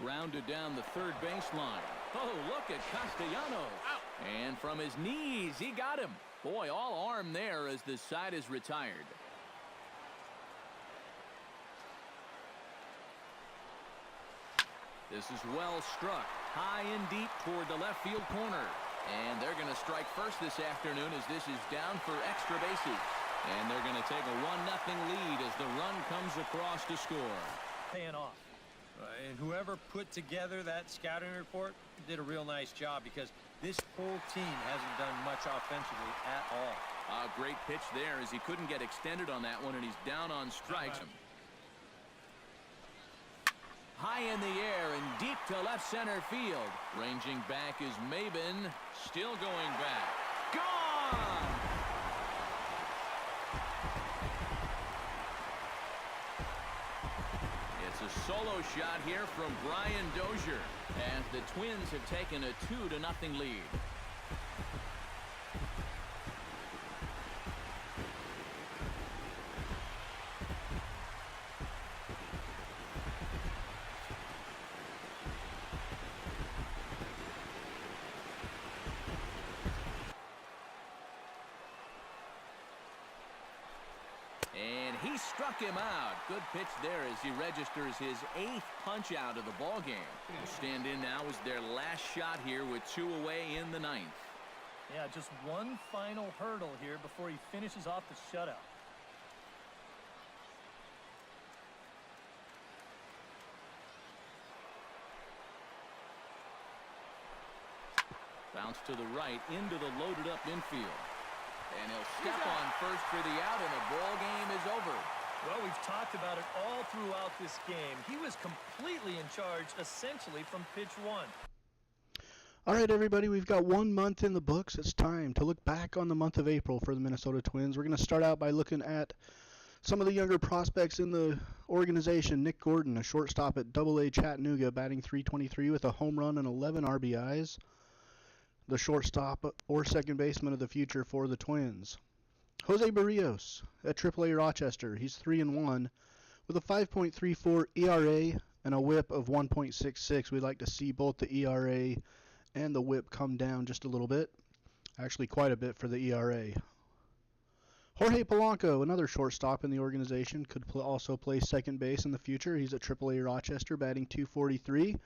Grounded down the third baseline. Oh, look at Castellanos. Out. And from his knees, he got him. Boy, all arm there as the side is retired. This is well struck. High and deep toward the left field corner. And they're going to strike first this afternoon as this is down for extra bases. And they're going to take a 1-0 lead as the run comes across to score. Paying off. And whoever put together that scouting report did a real nice job, because this whole team hasn't done much offensively at all. A great pitch there as he couldn't get extended on that one, and he's down on strikes. High in the air and deep to left center field. Ranging back is Maben. Still going back. Gone! It's a solo shot here from Brian Dozier as the Twins have taken a 2-0 lead. And he struck him out. Good pitch there as he registers his 8th punch out of the ball game. Will stand in now as their last shot here with 2 away in the 9th. Yeah, just one final hurdle here before he finishes off the shutout. Bounce to the right into the loaded up infield. And he'll step on first for the out, and the ball game is over. Well, we've talked about it all throughout this game. He was completely in charge, essentially, from pitch one. All right, everybody, we've got 1 month in the books. It's time to look back on the month of April for the Minnesota Twins. We're going to start out by looking at some of the younger prospects in the organization. Nick Gordon, a shortstop at AA Chattanooga, batting .323 with a home run and 11 RBIs. The shortstop or second baseman of the future for the Twins. Jose Barrios at AAA Rochester. He's 3-1 with a 5.34 ERA and a whip of 1.66. We'd like to see both the ERA and the whip come down just a little bit. Actually, quite a bit for the ERA. Jorge Polanco, another shortstop in the organization, could also play second base in the future. He's at AAA Rochester, batting .243.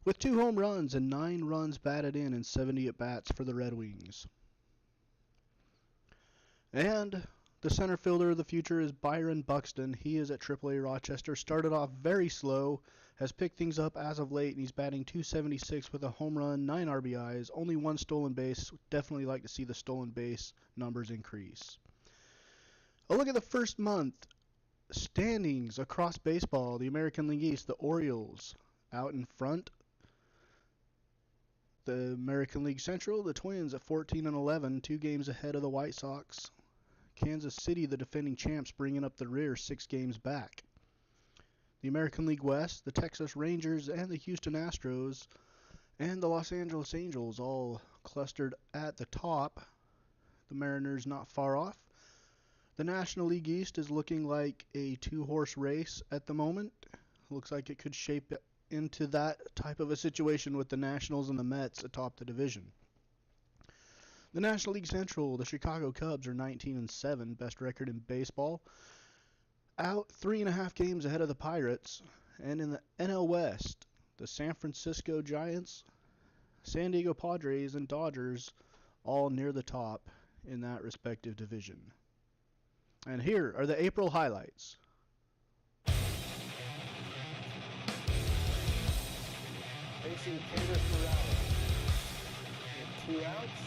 with 2 home runs and 9 runs batted in 70 at-bats for the Red Wings. And the center fielder of the future is Byron Buxton. He is at AAA Rochester. Started off very slow, has picked things up as of late, and he's batting .276 with a home run, 9 RBIs, only 1 stolen base. Definitely like to see the stolen base numbers increase. A look at the first month standings across baseball. The American League East, the Orioles out in front. The American League Central, the Twins at 14-11, 2 games ahead of the White Sox. Kansas City, the defending champs, bringing up the rear, 6 games back. The American League West, the Texas Rangers and the Houston Astros and the Los Angeles Angels all clustered at the top. The Mariners not far off. The National League East is looking like a 2-horse race at the moment. Looks like it could shape into that type of a situation with the Nationals and the Mets atop the division. The National League Central, the Chicago Cubs are 19-7, best record in baseball, out 3.5 games ahead of the Pirates. And in the NL West, the San Francisco Giants, San Diego Padres, and Dodgers all near the top in that respective division. And here are the April highlights. Facing Candace Morales. With 2 outs.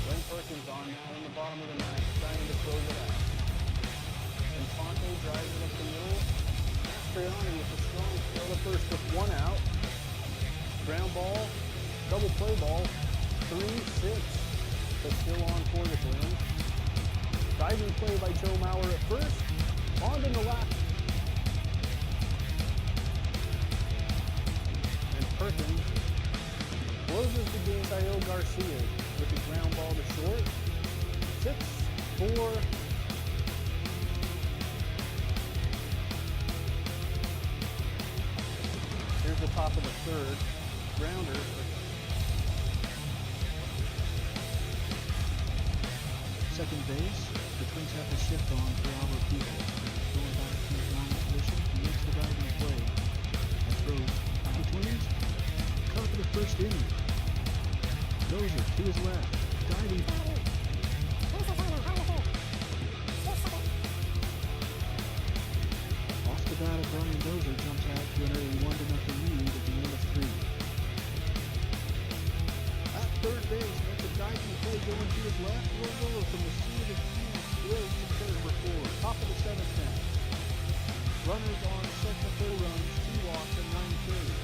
Glenn Perkins on now in the bottom of the 9th, trying to close it out. Infante drives it up the middle. Mastriani with a strong throw to first with 1 out. Ground ball, double play ball, 3-6. But still on for the Twins. Diving play by Joe Mauer at first. On to the left. Perkins closes the game by El Garcia with the ground ball to short. 6-4. Here's the the top of the third. Grounder. Second base, the Twins have to shift on for Albert Pujols. Going back to his normal position, he makes the diving play and throws. The Twins, top of the first inning. Dozier to his left, diving. Off the bat of Brian Dozier jumps out to an early 1-0 lead at the end of 3. At third base, makes a diving play going to his left, rolls over from the seat of his pants, throws to third for 4. Top of the 7th inning. Runners on, second, 4 runs, 2 walks, and 9 carries.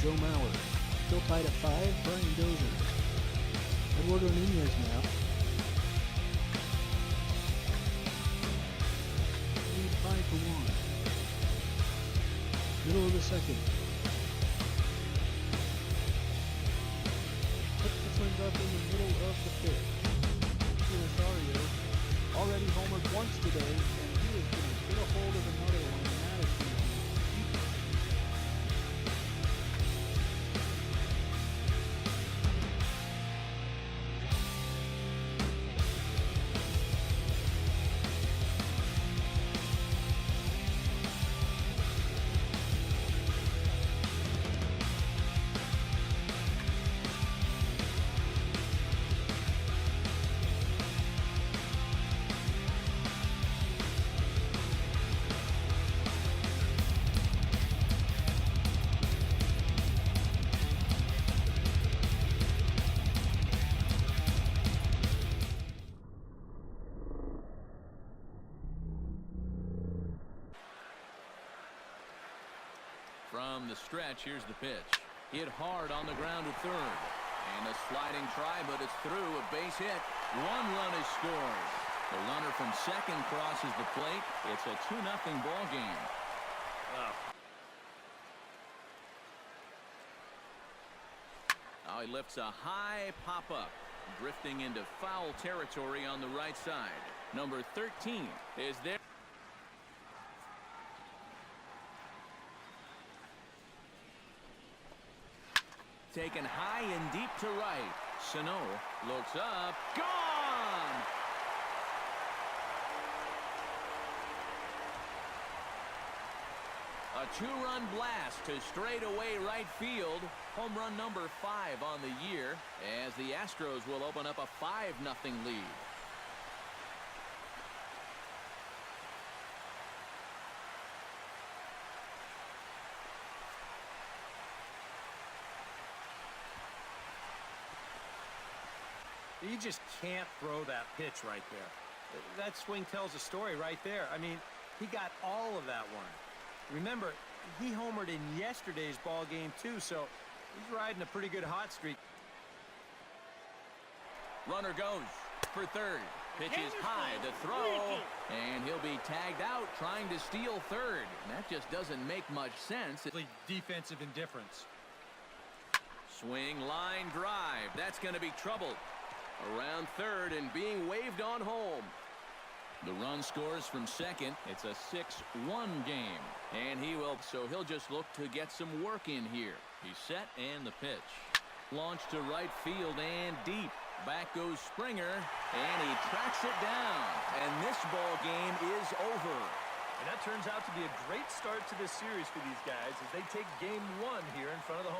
Joe Mauer. Still tied at 5, Brian Dozier. Eduardo Nunez now. Lead 5-1. Middle of the second. Puts the Twins up in the middle of the 5th. Rosario already homered once today, and he is going to get a hold of another one, and that is going to be From the stretch, here's the pitch. Hit hard on the ground at third. And a sliding try, but it's through. A base hit. 1 run is scored. The runner from second crosses the plate. It's a 2-0 ball game. Now he lifts a high pop-up. Drifting into foul territory on the right side. Number 13 is there. Taken high and deep to right. Sano looks up. Gone! A 2-run blast to straightaway right field. Home run number 5 on the year, as the Astros will open up a 5-0 lead. You just can't throw that pitch right there. That swing tells a story right there. I mean, he got all of that one. Remember, he homered in yesterday's ball game too, so he's riding a pretty good hot streak. Runner goes for third. Pitch is high, the throw, and he'll be tagged out trying to steal third. And that just doesn't make much sense. Defensive indifference. Swing, line drive. That's going to be trouble. Around third and being waved on home. The run scores from second. It's a 6-1 game. And he'll just look to get some work in here. He's set and the pitch. Launched to right field and deep. Back goes Springer, and he tracks it down. And this ball game is over. And that turns out to be a great start to this series for these guys as they take game one here in front of the